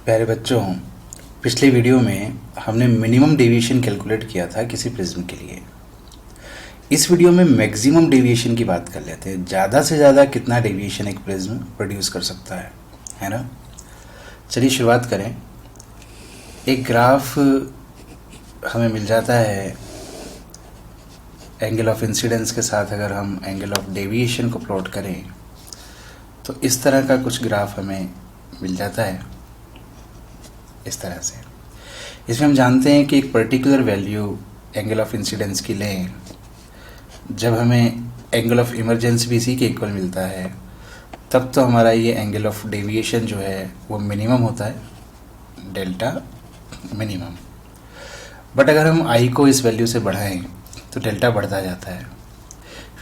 प्यारे बच्चों, पिछले वीडियो में हमने मिनिमम डेविएशन कैलकुलेट किया था किसी प्रिज्म के लिए। इस वीडियो में मैक्सिमम डेविएशन की बात कर लेते हैं। ज़्यादा से ज़्यादा कितना डेविएशन एक प्रिज्म प्रोड्यूस कर सकता है ना। चलिए शुरुआत करें। एक ग्राफ हमें मिल जाता है एंगल ऑफ इंसिडेंस के साथ। अगर हम एंगल ऑफ डेविएशन को प्लॉट करें तो इस तरह का कुछ ग्राफ हमें मिल जाता है, इस तरह से। इसमें हम जानते हैं कि एक particular value angle of incidence की लें, जब हमें एंगल ऑफ इमरजेंसी भी इसी के इक्वल मिलता है, तब तो हमारा ये एंगल ऑफ डेविएशन जो है वो मिनिमम होता है, डेल्टा मिनिमम। बट अगर हम आई को इस वैल्यू से बढ़ाएं तो डेल्टा बढ़ता जाता है।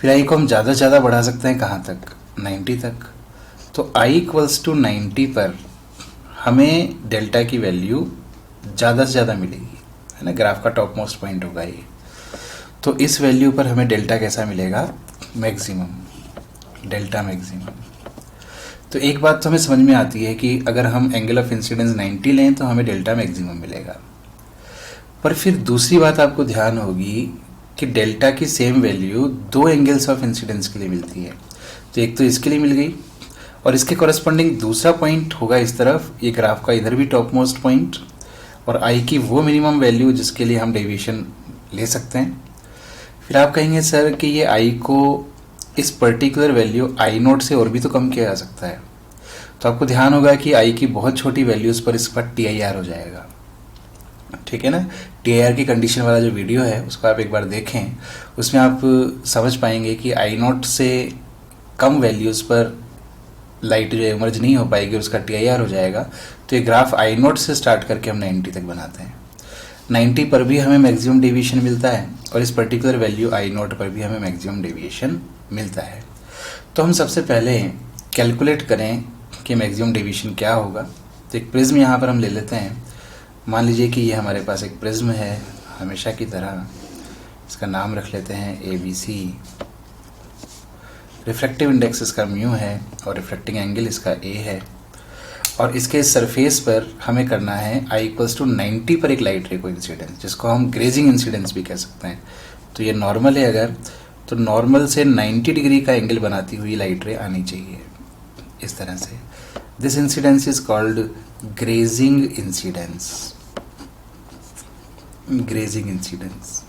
फिर आई को हम ज़्यादा से ज़्यादा बढ़ा सकते हैं, कहाँ तक? 90 तक। तो आई इक्वल्स टू 90 पर हमें डेल्टा की वैल्यू ज़्यादा से ज़्यादा मिलेगी, है ना। ग्राफ का टॉप मोस्ट पॉइंट होगा ये। तो इस वैल्यू पर हमें डेल्टा कैसा मिलेगा? Maximum, delta maximum. तो एक बात तो हमें समझ में आती है कि अगर हम एंगल ऑफ इंसिडेंस 90 लें तो हमें डेल्टा मैक्सिमम मिलेगा। पर फिर दूसरी बात आपको ध्यान होगी कि डेल्टा की सेम वैल्यू दो एंगल्स ऑफ इंसिडेंस के लिए मिलती है। तो एक तो इसके लिए मिल गई, और इसके कॉरस्पॉन्डिंग दूसरा पॉइंट होगा इस तरफ, ये ग्राफ का इधर भी टॉप मोस्ट पॉइंट, और आई की वो मिनिमम वैल्यू जिसके लिए हम डेविएशन ले सकते हैं। फिर आप कहेंगे सर कि ये आई को इस पर्टिकुलर वैल्यू आई नोट से और भी तो कम किया जा सकता है। तो आपको ध्यान होगा कि आई की बहुत छोटी वैल्यूज़ पर इसका TIR हो जाएगा, ठीक है ना। TIR की कंडीशन वाला जो वीडियो है उसको आप एक बार देखें, उसमें आप समझ पाएंगे कि आई नोट से कम वैल्यूज़ पर लाइट जो इमर्ज नहीं हो पाएगी, उसका TIR हो जाएगा। तो ये ग्राफ आई नोट से स्टार्ट करके हम 90 तक बनाते हैं। 90 पर भी हमें मैक्सिमम डेविएशन मिलता है, और इस पर्टिकुलर वैल्यू आई नोट पर भी हमें मैक्सिमम डेविएशन मिलता है। तो हम सबसे पहले कैलकुलेट करें कि मैक्सिमम डेविएशन क्या होगा। तो एक प्रिज्म यहाँ पर हम ले लेते हैं। मान लीजिए कि ये हमारे पास एक प्रिज्म है, हमेशा की तरह इसका नाम रख लेते हैं ABC। रिफ्रैक्टिव इंडेक्स इसका म्यू है और रिफ्रैक्टिंग एंगल इसका A है, और इसके सरफेस पर हमें करना है I इक्वल्स टू 90 पर एक लाइट रे को इंसिडेंस, जिसको हम ग्रेजिंग इंसिडेंस भी कह सकते हैं। तो ये नॉर्मल है अगर, तो नॉर्मल से 90 डिग्री का एंगल बनाती हुई लाइट रे आनी चाहिए, इस तरह से। This incidence is called grazing incidence, grazing incidence.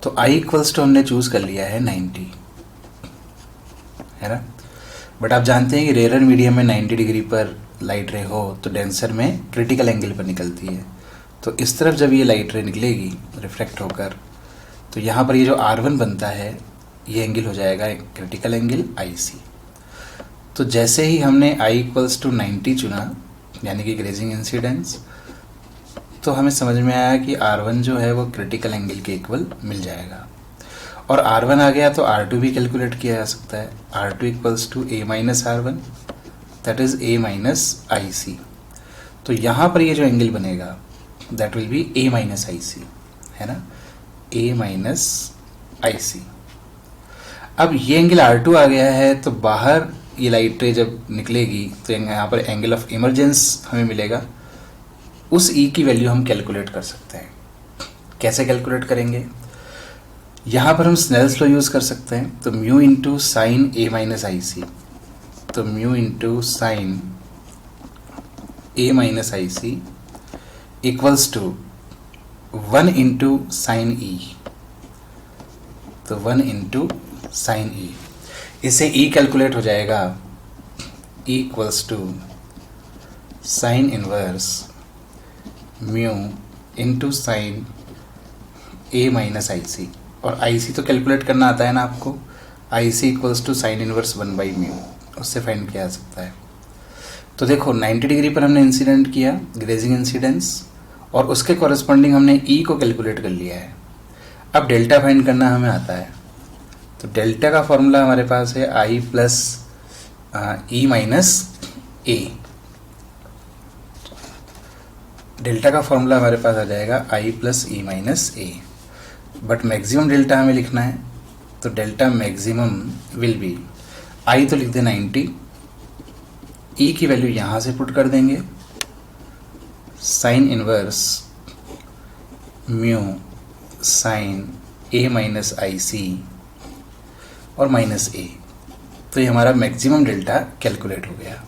तो I इक्वल्स टू हमने चूज कर लिया है 90, है ना। बट आप जानते हैं कि रेयर मीडियम में 90 डिग्री पर लाइट रे हो तो डेंसर में क्रिटिकल एंगल पर निकलती है। तो इस तरफ जब ये लाइट रे निकलेगी रिफ्लेक्ट होकर, तो यहाँ पर ये जो R1 बनता है ये एंगल हो जाएगा क्रिटिकल एंगल IC। तो जैसे ही हमने I इक्वल्स टू 90 चुना, यानी कि ग्रेजिंग इंसिडेंस, तो हमें समझ में आया कि R1 जो है वो क्रिटिकल एंगल के इक्वल मिल जाएगा। और R1 आ गया तो R2 भी कैलकुलेट किया जा सकता है। R2 equals to A minus R1, that is A minus IC। तो यहाँ पर ये जो एंगल बनेगा that will be A minus IC, है ना, A माइनस IC। अब ये एंगल R2 आ गया है, तो बाहर ये लाइट रे जब निकलेगी तो यहाँ पर एंगल ऑफ इमरजेंस हमें मिलेगा। उस E की वैल्यू हम कैलकुलेट कर सकते हैं। कैसे कैलकुलेट करेंगे? यहाँ पर हम स्नेल्स लॉ यूज़ कर सकते हैं। तो mu into sine A minus IC, तो mu into sine A minus IC equals to 1 into sine E, तो 1 इंटू साइन E। इससे E कैलकुलेट हो जाएगा E equals to sine inverse mu into sine A minus IC। और IC तो calculate करना आता है ना आपको। IC equals to sine inverse 1 by mu, उससे फाइंड किया जा सकता है। तो देखो 90 डिग्री पर हमने इंसिडेंट किया ग्रेजिंग इंसिडेंस, और उसके कॉरस्पॉन्डिंग हमने E को कैलकुलेट कर लिया है। अब डेल्टा फाइंड करना हमें आता है। तो डेल्टा का फॉर्मूला हमारे पास है I plus E minus A। Delta का फॉर्मूला हमारे पास आ जाएगा I plus E minus A। But maximum delta हमें लिखना है, तो delta maximum will be, I तो लिख दे 90, E की वैल्यू यहाँ से पुट कर देंगे, साइन इनवर्स म्यू साइन ए माइनस आई सी और माइनस ए। तो ये हमारा मैक्सिमम डेल्टा कैलकुलेट हो गया।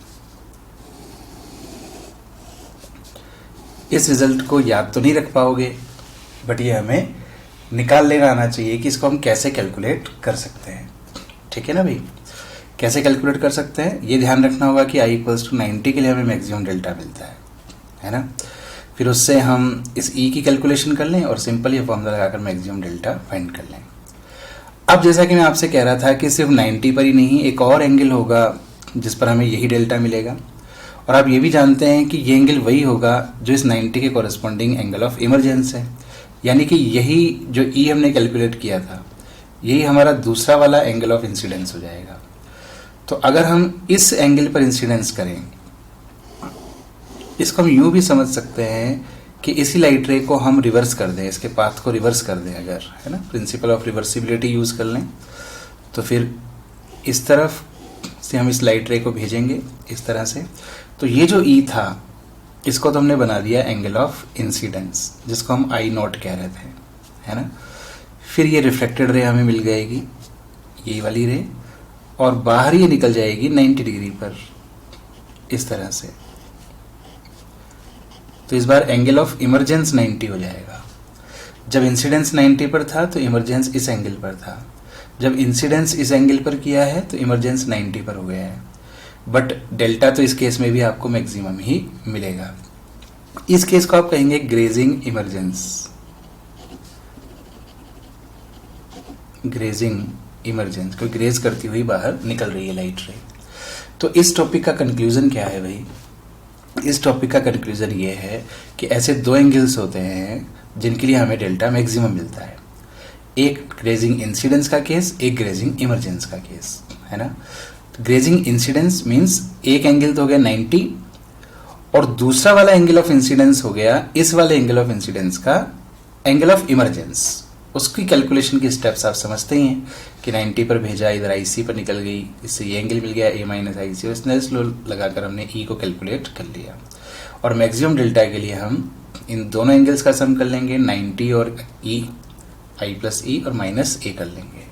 इस रिजल्ट को याद तो नहीं रख पाओगे, बट ये हमें निकाल लेना आना चाहिए कि इसको हम कैसे कैलकुलेट कर सकते हैं। ठीक है ना भाई, कैसे कैलकुलेट कर सकते हैं ये ध्यान रखना होगा कि आई इक्वल्स टू 90 के लिए हमें मैक्सिमम डेल्टा मिलता है ना। फिर उससे हम इस ई की कैलकुलेशन कर लें और सिंपल ये फॉर्मूला लगाकर मैक्सिमम डेल्टा फाइंड कर लें। अब जैसा कि मैं आपसे कह रहा था कि सिर्फ 90 पर ही नहीं, एक और एंगल होगा जिस पर हमें यही डेल्टा मिलेगा, और आप ये भी जानते हैं कि ये एंगल वही होगा जो इस 90 के कॉरेस्पॉन्डिंग एंगल ऑफ इमरजेंस है। यानी कि यही जो ई हमने कैलकुलेट किया था यही हमारा दूसरा वाला एंगल ऑफ इंसिडेंस हो जाएगा। तो अगर हम इस एंगल पर इंसिडेंस करें, इसको हम यूं भी समझ सकते हैं कि इसी लाइट रे को हम रिवर्स कर दें, इसके पाथ को रिवर्स कर दें अगर, है ना, प्रिंसिपल ऑफ रिवर्सिबिलिटी यूज कर लें, तो फिर इस तरफ से हम इस लाइट रे को भेजेंगे इस तरह से। तो ये जो ई था इसको तो हमने बना दिया एंगल ऑफ इंसिडेंस, जिसको हम आई नॉट कह रहे थे, है ना। फिर ये रिफ्लेक्टेड रे हमें मिल जाएगी, यही वाली रे, और बाहर ये निकल जाएगी 90 डिग्री पर इस तरह से। तो इस बार एंगल ऑफ इमरजेंस 90 हो जाएगा। जब इंसिडेंस 90 पर था तो इमरजेंस इस एंगल पर था, जब इंसिडेंस इस एंगल पर किया है तो इमरजेंस 90 पर हो गया है। बट डेल्टा तो इस केस में भी आपको मैक्सिमम ही मिलेगा। इस केस को आप कहेंगे ग्रेजिंग इमरजेंस, ग्रेजिंग इमरजेंस, कोई ग्रेज करती हुई बाहर निकल रही है लाइट रे। तो इस टॉपिक का कंक्लूजन क्या है भाई? इस टॉपिक का कंक्लूजन ये है कि ऐसे दो एंगल्स होते हैं जिनके लिए हमें डेल्टा मैक्सिमम मिलता है, एक ग्रेजिंग इंसिडेंस का केस, एक ग्रेजिंग इमरजेंस का केस, है ना। तो ग्रेजिंग इंसिडेंस मींस एक एंगल तो हो गया 90 और दूसरा वाला एंगल ऑफ इंसिडेंस हो गया इस वाले एंगल ऑफ इंसिडेंस का एंगल ऑफ इमरजेंस। उसकी कैलकुलेशन की स्टेप्स आप समझते ही हैं कि 90 पर भेजा, इधर आईसी पर निकल गई, इससे ये एंगल मिल गया ए माइनस आई सी, और स्नेल्स लॉ लगाकर हमने ई को कैलकुलेट कर लिया। और मैक्सिमम डेल्टा के लिए हम इन दोनों एंगल्स का सम कर लेंगे, 90 और ई, आई प्लस ई और माइनस ए कर लेंगे।